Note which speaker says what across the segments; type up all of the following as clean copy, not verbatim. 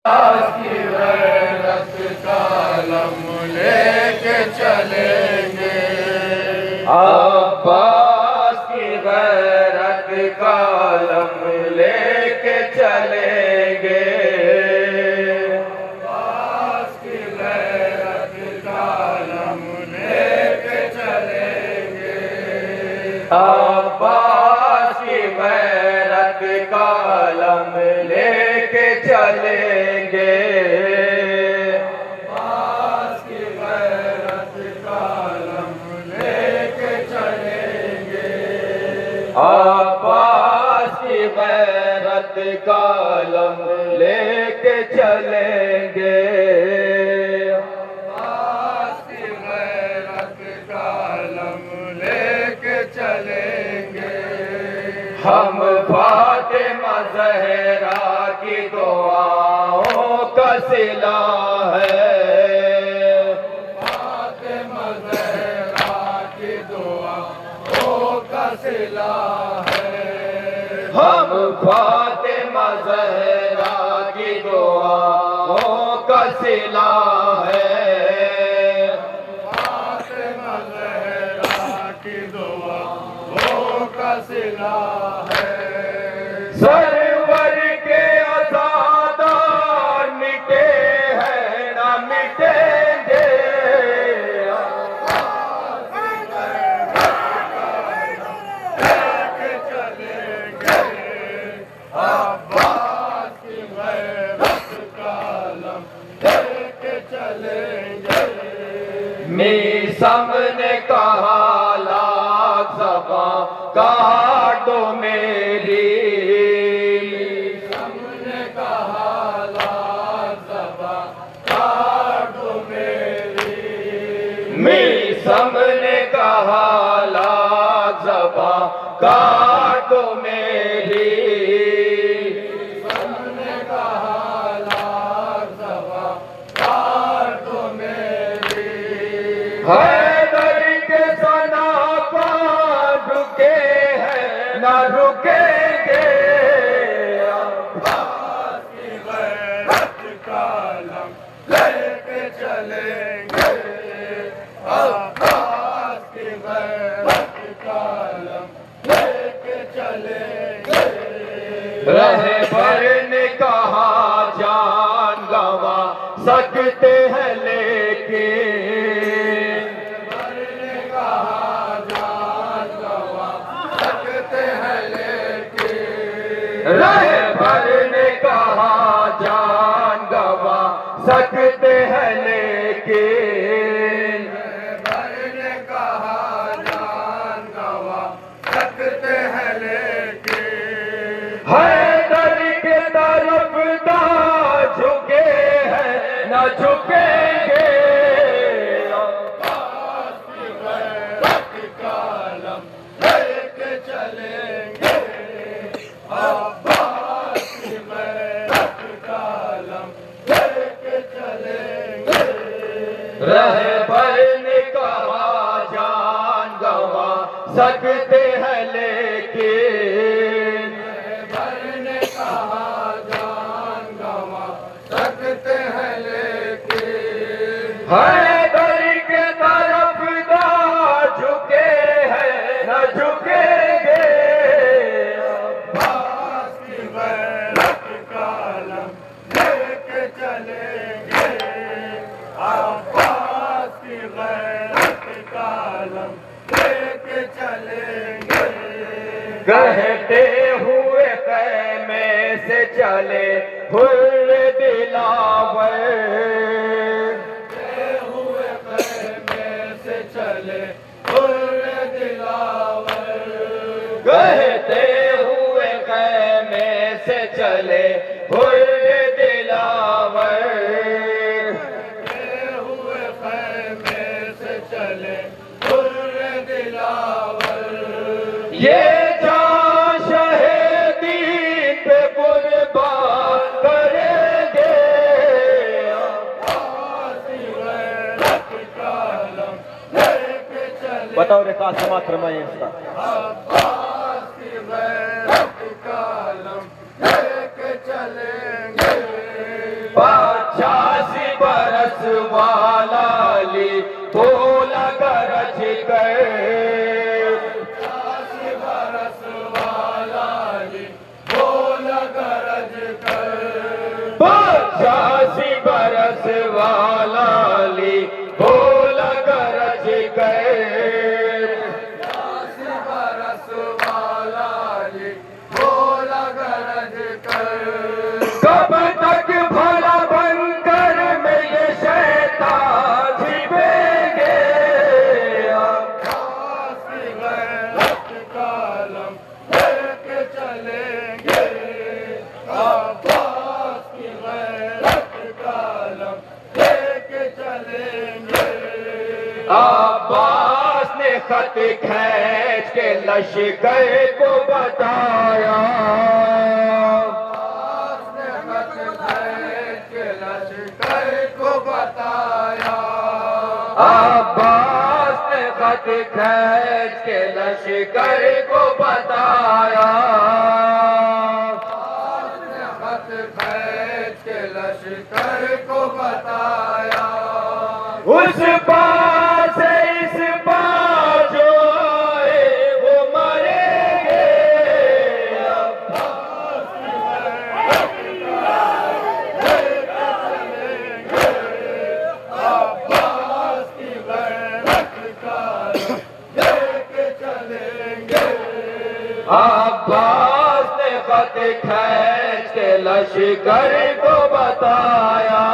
Speaker 1: की गैरत कलम लेके चलेंगे, अब्बास की गैरत कलम लेके चलेंगे, अब्बास की गैरत कलम लेके चलेंगे, अब्बास की गैरत कलम लेके चलेंगे, अब्बास की गैरत कलम लेके चलेंगे, अब्बास की गैरत कलम लेके चलेंगे, अब्बास की गैरत कलम लेके चलेंगे। हम फातिमा ज़हरा की दुआओं का सिला है, फातिमा ज़हरा की दुआओं का सिला है, हम फातिमा ज़हरा की दुआओं का सिला है, फातिमा ज़हरा की दुआओं का सिला है। सरवर के अज़ादार मिटे हैं ना मिटेंगे, लेके चलेंगे, अब्बास की गैरत कलम लेके चलेंगे। मीसम ने कहा लाख ज़बां काट दो मेरी, मीसम ने कहा लाख ज़बां काट दो मेरी, मीसम ने कहा लाख ज़बां काट दो मेरी, मीसम ने कहा लाख ज़बां काट दो मेरी। हैदर के सना का रुके हैं ना रुकेंगे, अब्बास की गैरत कलम लेके चलेंगे, अब्बास की गैरत कलम लेके चलेंगे। रहबर ने कहा जान गंवा सकते हैं लेकिन, रहबर ने कहा जान गंवा सकते हैं लेकिन, रहबर ने कहा जान गंवा सकते हैं लेकिन, रहबर ने कहा जान गंवा सकते हैं लेकिन, हैदर के तरफदार झुके हैं न झुकेंगे, अब्बास की गैरत कलम लेके चलेंगे, अब्बास की गैरत कलम लेके चलेंगे। रहबर ने कहा जान गंवा सकते हैं लेकिन, रहबर ने कहा जान गंवा सकते हैं लेकिन, हैदर के तरफदार झुके हैं न झुकेंगे, अब्बास की गैरत कलम लेके चलेंगे, अब्बास की गैरत कलम लेके चलेंगे। कहते हुए ख़ैमे से चले हुर्र दिलावर, कहते हुए ख़ैमे से चले हुर्र दिलावर, कहते हुए ख़ैमे से चले हुर्र दिलावर, कहते हुए ख़ैमे से चले हुर्र दिलावर। ये जान शहीदीन पे कुर्बान करेंगे, अब्बास की गैरत कलम लेके चलेंगे। बताओ रे का समाज फरमाइए इसका, अब्बास की गैरत कलम लेके चलेंगे। बरस वाला ली बोला गरज कर,
Speaker 2: 50 बरस वाला ली बोला गरज कर,
Speaker 1: 50 बरस वाला ली बोला गरज कर,
Speaker 2: 50 बरस वाला ली बोला गरज कर।
Speaker 1: कब तक भला बनकर में ये शैतान छिपेंगे,
Speaker 2: अब्बास की गैरत का अलम लेके चलेंगे, अब्बास की गैरत का अलम लेके चलेंगे।
Speaker 1: अब्बास ने खत खींच के लश्कर को बताया,
Speaker 2: अब्बास ने खत खींच के लश्कर को बताया,
Speaker 1: अब्बास ने खत खींच के लश्कर को बताया,
Speaker 2: अब्बास ने खत खींच के लश्कर को बताया।
Speaker 1: उस पार से इस पार जो आए वो मरेंगे,
Speaker 2: अब्बास की गैरत का लेके चलेंगे, अब्बास की गैरत का लेके चलेंगे।
Speaker 1: अब्बास ने खत खींच के लश्कर को बताया,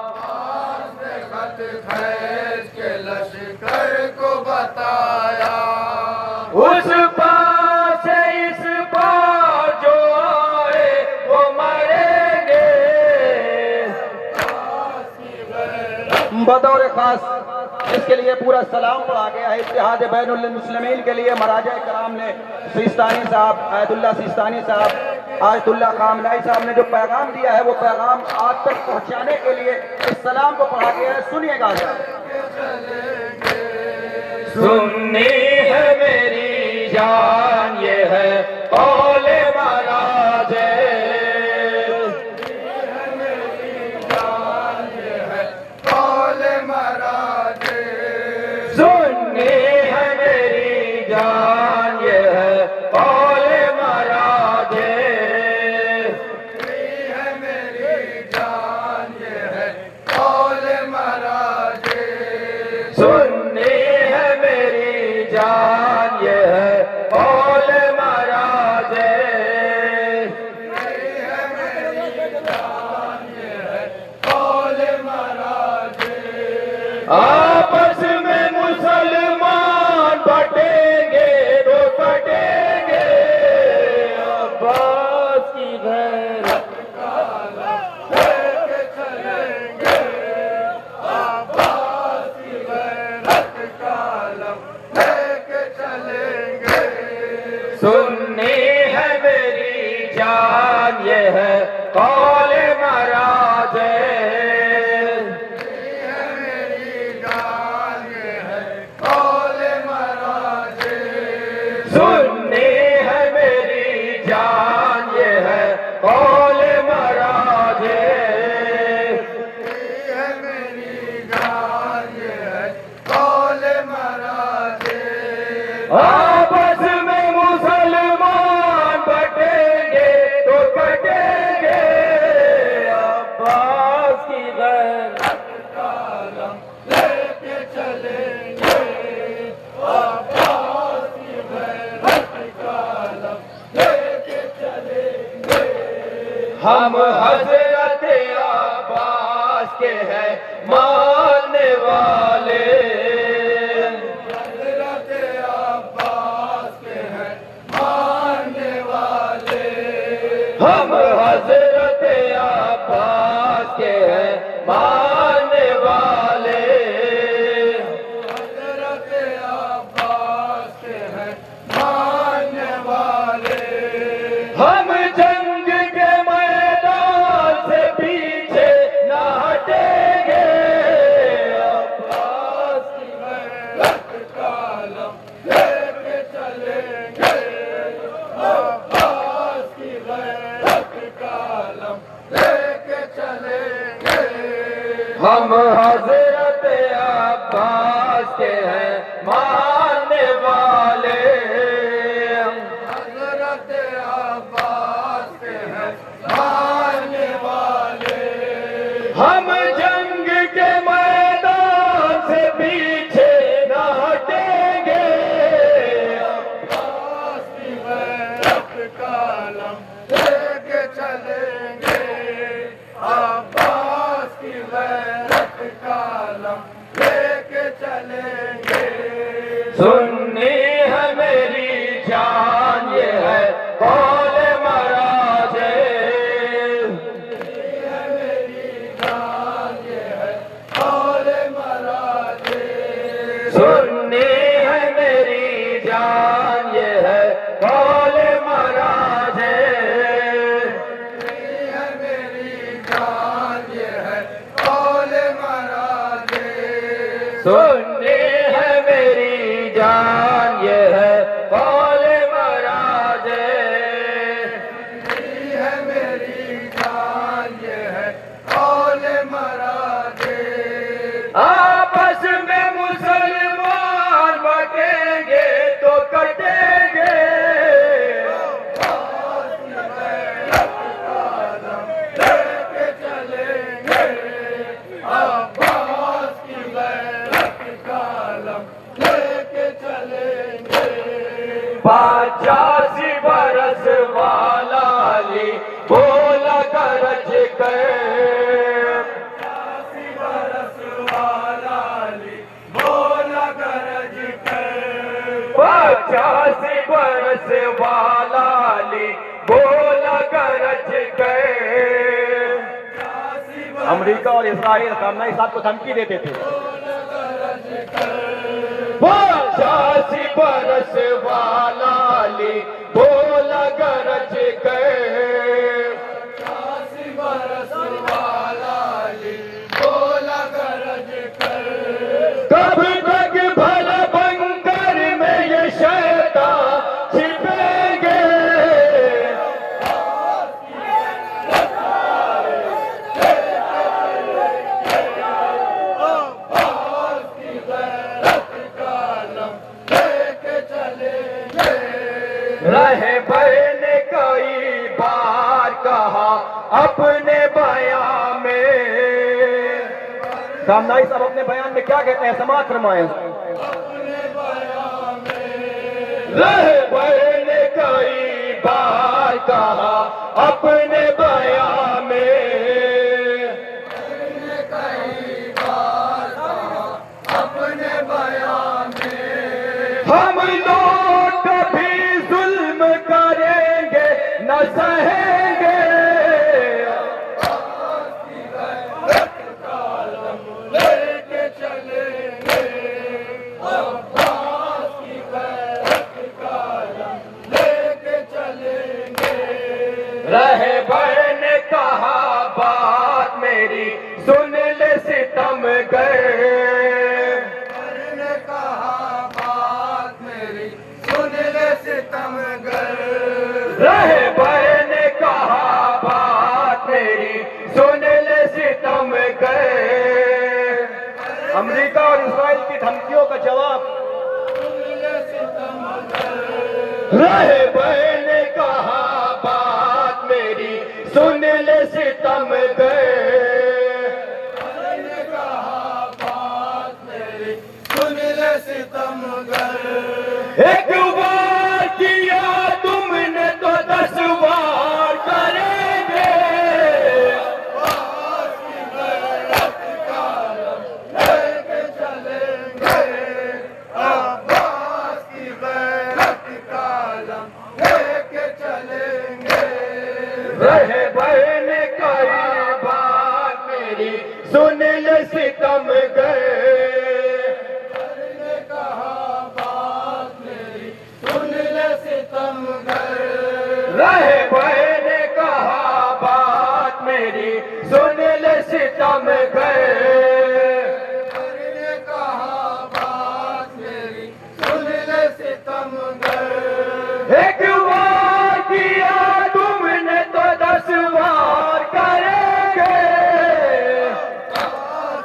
Speaker 2: अब्बास ने खत खींच के लश्कर को बताया।
Speaker 1: उस पार से इस पार जो आए वो मरेंगे।
Speaker 2: अब्बास की गैरत
Speaker 1: बतौर खास इसके लिए पूरा सलाम पढ़ा गया है। इत्तेहाद बैनुल मुस्लिमीन के लिए महाराजा कराम ने सिस्तानी साहब, आयतुल्लाह सिस्तानी साहब, आयतुल्लाह खामनाई साहब ने जो पैगाम दिया है वो पैगाम आज तक पहुंचाने के लिए इस सलाम को पढ़ा गया है। सुनिएगा। सुननी है मेरी जान ये है कौले महाराज,
Speaker 2: कौले महाराज,
Speaker 1: सुननी है मेरी जान ये है कौले महाराज,
Speaker 2: है मेरी जान ये है कौले महाराज,
Speaker 1: सुननी है मेरी जान ये है कौले महाराज,
Speaker 2: कौले महाराज।
Speaker 1: आपस में मुसलमान बटेंगे तो कटेंगे, अब्बास की गैरत
Speaker 2: लेके चलेंगे, अब्बास की गैरत का अलम लेके चलेंगे।
Speaker 1: सुननी है मेरी जान ये है कौले महाराज,
Speaker 2: है मेरी जान ये है कौले महाराज,
Speaker 1: सुननी है मेरी जान ये है कौले महाराज,
Speaker 2: है मेरी जान ये है कौले महाराज।
Speaker 1: आपस में मुसलमान बटेंगे तो कटेंगे, अब्बास की गैरत
Speaker 2: लेके चलेंगे, अब्बास की गैरत का अलम लेके चलेंगे।
Speaker 1: हम हजरत अब्बास के हैं मानने वाले,
Speaker 2: हज़रत अब्बास के हैं मानने वाले,
Speaker 1: हम हजरत अब्बास के हैं मानने वाले,
Speaker 2: हज़रत अब्बास के हैं मानने वाले।
Speaker 1: हम जंग के मैदान से पीछे न हटेंगे,
Speaker 2: अब्बास की गैरत का अलम लेके चलेंगे, अब्बास की गैरत का अलम लेके चलेंगे। हम हजरत अब्बास के हैं मानने वाले, हजरत अब्बास के हैं मानने वाले। हम जंग के मैदान से पीछे न हटेंगे, अब्बास की गैरत का अलम लेके चलेंगे, अब्बास की गैरत का अलम लेके चलेंगे। सुन्नी है मेरी जान ये है कौल मराजे, सुन्नी है मेरी जान ये है कौल मराजे, सुन्नी है मेरी जान ये है कौल मराजे, सुन्नी है मेरी जान ये है कौल मराजे, सुन्नी है मेरी जान ये है कौल मराजे, सुन्नी है मेरी जान ये है कौल मराजे। आपस में मुसलमान बटेंगे तो कटेंगे, अब्बास की गैरत का अलम लेके चलेंगे, अब्बास की गैरत का अलम लेके चलेंगे। 85 बरस वाला अली बोला गरज कर, 85 बरस वाला अली बोला गरज कर, 85 बरस वाला अली बोला गरज कर।
Speaker 1: अमेरिका और इसराइल खामनेई साहब को धमकी देते थे।
Speaker 2: 85 बरस वाला अली बोला गरज कर, 85 बरस वाला अली बोला गरज कर। कब तक भला बंकर में ये शैतान छिपेंगे, अब्बास की गैरत का अलम लेके चलेंगे। रहे बहने कई बार कहा अपने बयान में,
Speaker 1: खामनेई साहब अपने बयान में क्या कहते हैं, समाअत फरमाएं।
Speaker 2: अपने बयान में रहे बहने कई बार कहा अपने बयान में, कई बार कहा अपने बयान में। हम लोग कभी जुल्म करेंगे न सहेंगे, अब्बास की गैरत का अलम लेके चलेंगे, अब्बास की गैरत का अलम लेके चलेंगे। रहे बहन कहा बात मेरी सुन ले सितम गए, ने कहा बात मेरी सुन ले सितम गए। रहे बहन कहा बात मेरी सुन ले सितम गए,
Speaker 1: अमेरिका और इसराइल की धमकियों का जवाब
Speaker 2: रहे बहन कहा बात मेरी सुन ले सितम गए, कहा बात मेरी सुन ले सितम गए। एक बार किया तुमने तो 10 बार करेंगे, अब्बास की गैरत का अलम लेके चलेंगे, अब्बास की गैरत का अलम लेके चलेंगे। रहे बहन कई बात मेरी सुन ले सितम गए, कहा बात मेरी सुन ले सितम गए। रहे बहन कहा बात मेरी सुन ले सितम गए, कहा बात मेरी सुन ले सितम गए। एक बार किया तुमने तो 10 बार करेंगे, अब्बास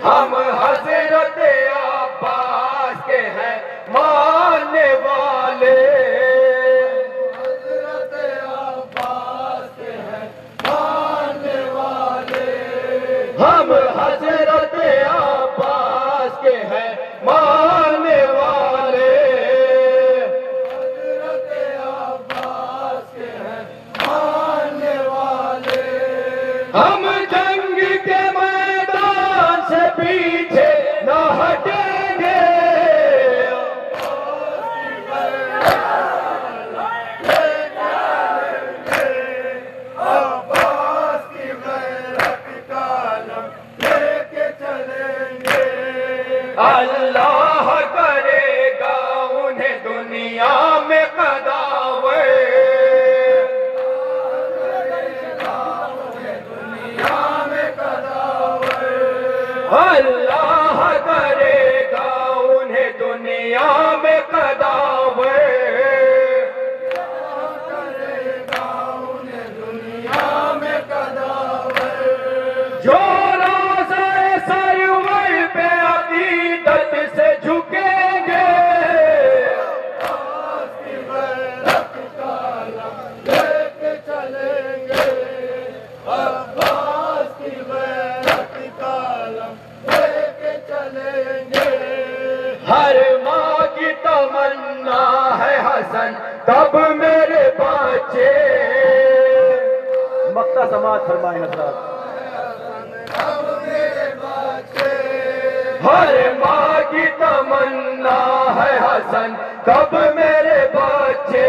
Speaker 2: हम हजरत अब्बास के हैं मानने वाले, हजरत अब्बास के हैं मानने वाले, हम हजरत अब्बास के हैं मानने वाले, हजरत अब्बास के हैं मानने वाले। हम जंग के मैदान से पीछे न हटेंगे, अब्बास की गैरत का आलम लेके चलेंगे। अल्लाह करेगा उन्हें दुनिया में कदावे, दुनिया में कदावे, अल्लाह करेगा उन्हें दुनिया में कदावे, करेगा उन्हें दुनिया में कदावे। जो रोज़े सरवर पे अकीदत से झुकेंगे, अब्बास की गैरत का आलम लेके चलेंगे, अब्बास की गैरत का आलम लेके चलेंगे। हर माँ की तमन्ना है हसन तब मेरे बच्चे,
Speaker 1: मक्ता समाज फरमाए हजरत।
Speaker 2: हर माँ की तमन्ना है हसन कब मेरे बच्चे,